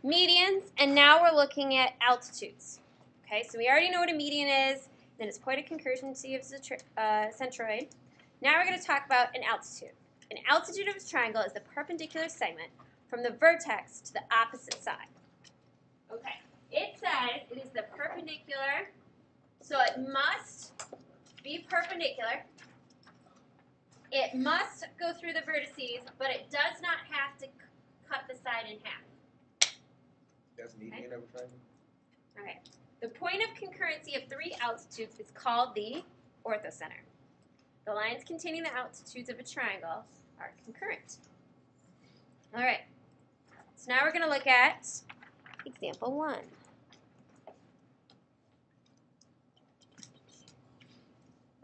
medians, and now we're looking at altitudes. Okay, so we already know what a median is, then its point of concurrency of the centroid. Now we're going to talk about an altitude. An altitude of a triangle is the perpendicular segment from the vertex to the opposite side. Okay, it says it is the perpendicular, so it must be perpendicular. It must go through the vertices, but it does not have to cut the side in half. That's median of a triangle? Okay. The point of concurrency of three altitudes is called the orthocenter. The lines containing the altitudes of a triangle are concurrent. All right. So now we're going to look at example 1.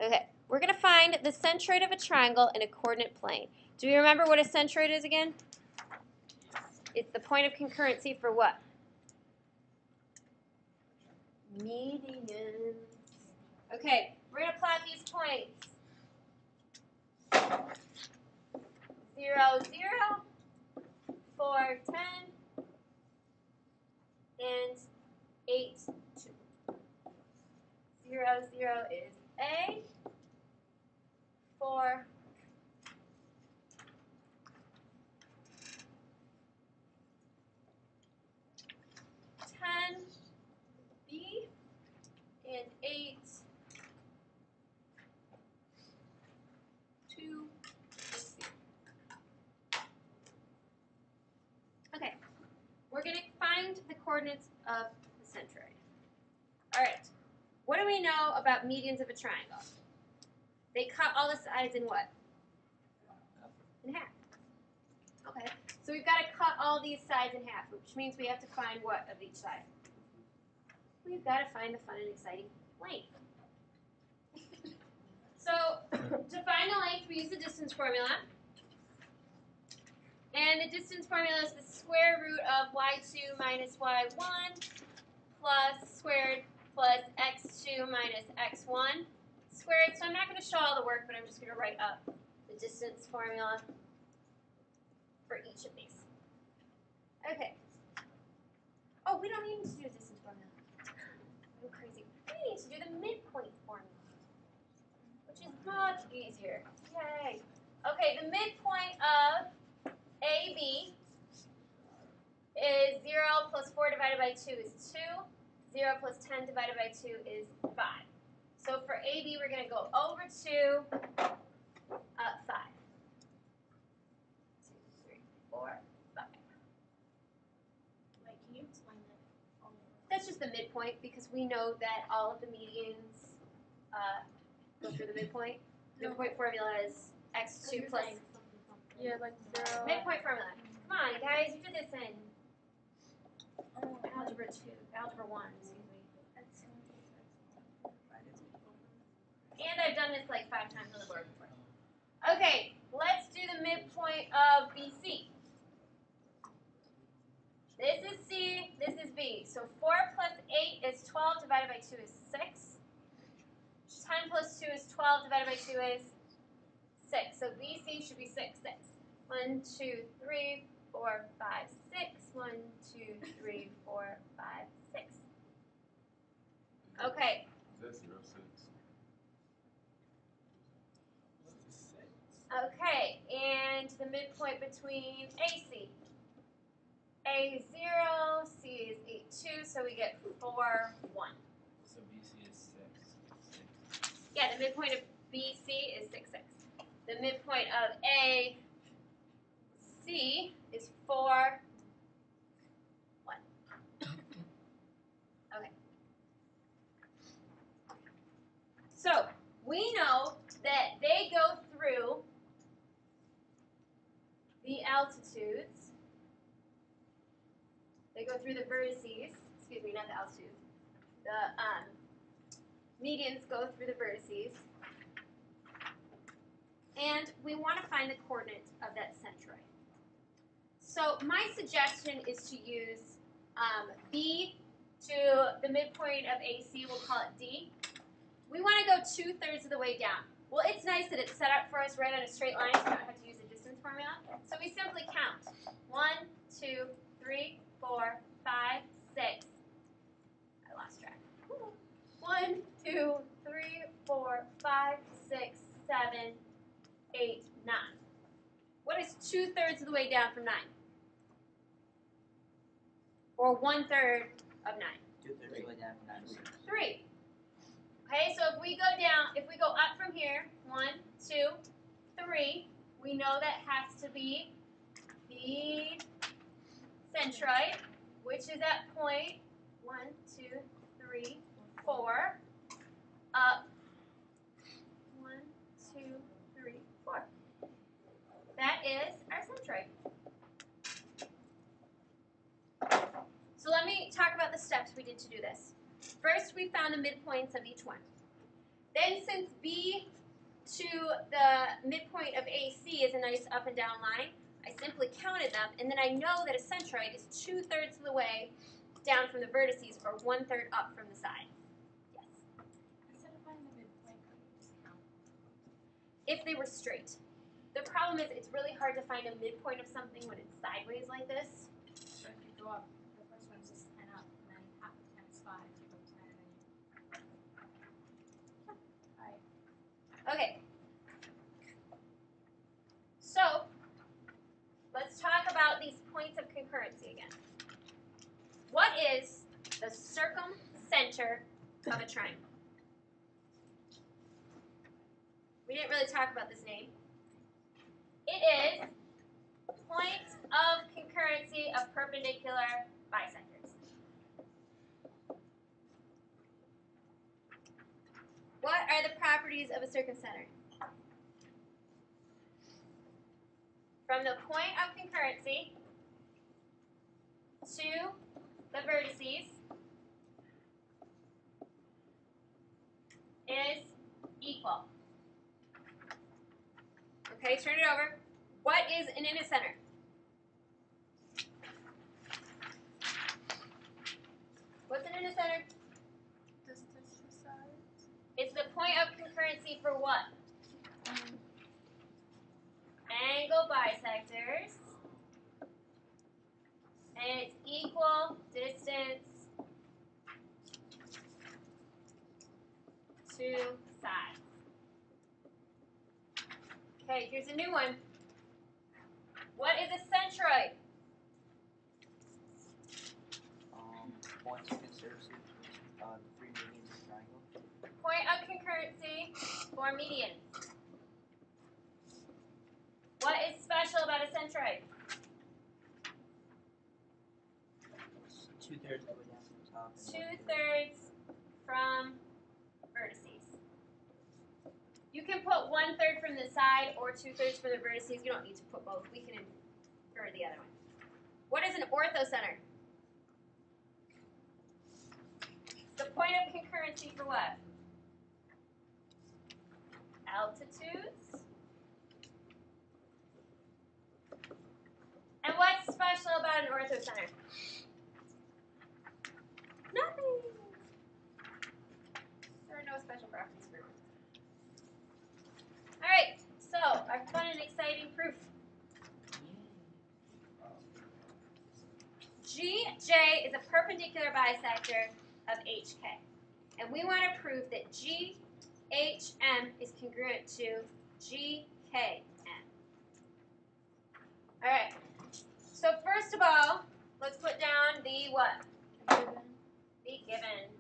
Okay. We're going to find the centroid of a triangle in a coordinate plane. Do you remember what a centroid is again? It's the point of concurrency for what? Medians. Okay, we're going to plot these points. 0, 0, 4, 10, and 8, 2. 0, 0 is A. 4, 10, B, and 8, 2, C. Okay, we're going to find the coordinates of the centroid. All right, what do we know about medians of a triangle? They cut all the sides in what? In half. Okay, so we've got to cut all these sides in half, which means we have to find what of each side? We've got to find the fun and exciting length. So to find the length, we use the distance formula. And the distance formula is the square root of y2 minus y1 plus squared plus x2 minus x1 squared. So I'm not going to show all the work, but I'm just going to write up the distance formula for each of these. Okay. Oh, we don't need to do a distance formula. I'm crazy. We need to do the midpoint formula, which is much easier. Yay. Okay, the midpoint of AB is 0 plus 4 divided by 2 is 2. 0 plus 10 divided by 2 is 5. So for AB, we're going to go over 2, up 5. 2, 3, 4, 5. Wait, can you explain that? That's just the midpoint because we know that all of the medians go through the midpoint. Midpoint formula is x2 plus... Yeah, like 0. Midpoint formula. Come on, guys, you did this in algebra 2, algebra 1, excuse me. And I've done this like 5 times on the board before. Okay, let's do the midpoint of BC. This is C, this is B. So 4 plus 8 is 12 divided by 2 is 6. 10 plus 2 is 12 divided by 2 is 6. So BC should be 6, 6. 1, 2, 3, 4, 5, 6. 1, 2, 3, 4, 5, 6. Okay. Is that 0, 6? Okay, and the midpoint between AC. A is 0, C is 8, 2, so we get 4, 1. So BC is 6. Yeah, the midpoint of BC is 6, 6. The midpoint of AC is 4, 1. Okay. So, we know that they go through the altitudes. They go through the vertices. Excuse me, not the altitudes. The medians go through the vertices. And we want to find the coordinates of that centroid. So my suggestion is to use B to the midpoint of AC. We'll call it D. We want to go 2/3 of the way down. Well, it's nice that it's set up for us right on a straight line, so we don't have to use a distance formula. So we simply count. 1, 2, 3, 4, 2/3 of the way down from 9? Or 1/3 of 9? 2/3 of the way down from 9 to 6. 3. Okay, so if we go down, if we go up from here, 1, 2, 3, we know that has to be the centroid, which is at point 1, 2, 3, 4, up 1, 2, 3, 4. That is our centroid. So let me talk about the steps we did to do this. First, we found the midpoints of each one. Then, since B to the midpoint of AC is a nice up and down line, I simply counted them, and then I know that a centroid is 2/3 of the way down from the vertices, or 1/3 up from the sides. Yes? Instead of finding the midpoint, could you just count? If they were straight. The problem is it's really hard to find a midpoint of something when it's sideways like this. So if you go up, the first one's just 10 up, and then half of 10 is 5, you go 10, and then you... Alright. Okay. So, let's talk about these points of concurrency again. What is the circumcenter of a triangle? We didn't really talk about this name. It is point of concurrency of perpendicular bisectors. What are the properties of a circumcenter? From the point of concurrency to the vertices is equal. Okay, turn it over. What is an intercenter? What's an intercenter? Distance to sides. It's the point of concurrency for what? Angle bisectors. And it's equal distance to sides. Okay, here's a new one. What is a centroid? Points of concurrency, the 3 medians of a triangle. Point of concurrency for medians. What is special about a centroid? It's 2/3 of the way down from the top. And 2/3 from vertices. You can put 1/3 from the side or 2/3 from the vertices. You don't need to put both. We can infer the other one. What is an orthocenter? The point of concurrency for what? Altitudes. And what's special about an orthocenter? Nothing. There are no special properties for it. Alright, so our fun and exciting proof. GJ is a perpendicular bisector of HK. And we want to prove that GHM is congruent to GKM. Alright, so first of all, let's put down the what? The given.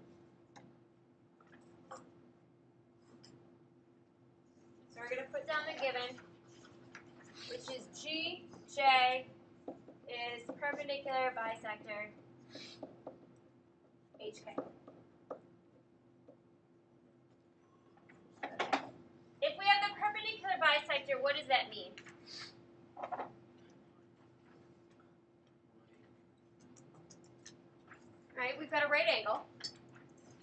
So we're going to put down the given, which is GJ is perpendicular bisector HK. If we have the perpendicular bisector, what does that mean? Right, we've got a right angle.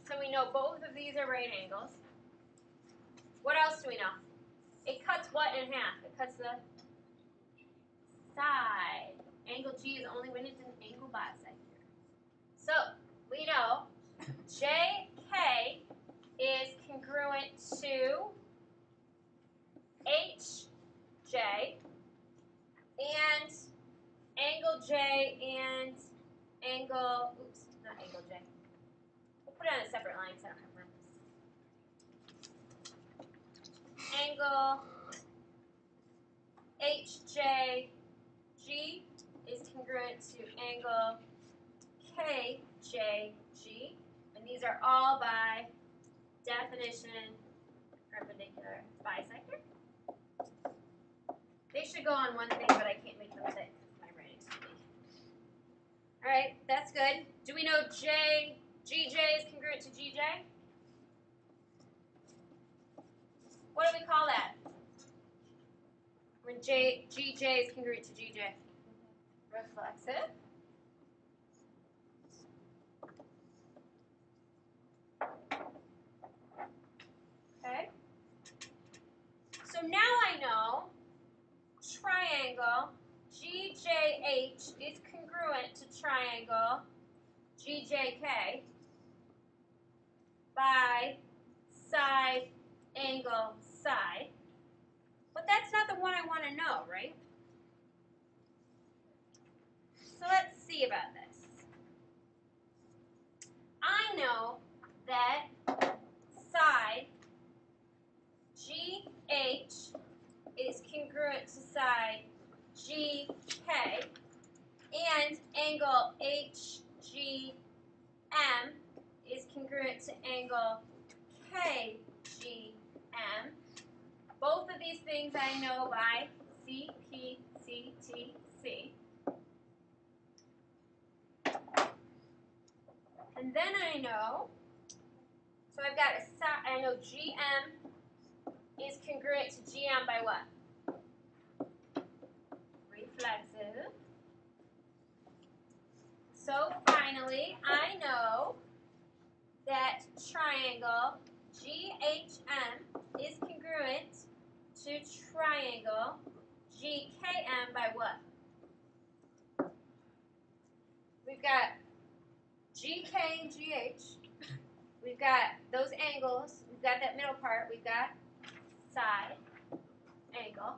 So we know both of these are right angles. What else do we know? It cuts what in half? It cuts the side. Angle G is only when it's an angle bisector. So we know JK is congruent to HJ and angle J and angle, oops, not angle J. We'll put it on a separate line because I don't have markers. Angle HJG is congruent to angle KJG, and these are all by definition perpendicular bisector. They should go on one thing, but I can't make them fit because my writing's too big. All right, that's good. Do we know GJ is congruent to GJ? What do we call that? When GJ is congruent to GJ? Reflexive. Okay. So now I know triangle GJH is congruent to triangle GJK by side angle side. But that's not the one I want to know, right? So let's see about this. I know that side GH is congruent to side GK, and angle HGM is congruent to angle KGM. Both of these things I know by CPCTC. And then I know, so I've got a side, I know GM is congruent to GM by what? Reflexive. So finally, I know that triangle GHM is congruent to triangle GKM by what? We've got GK and GH. We've got those angles. We've got that middle part. We've got side angle.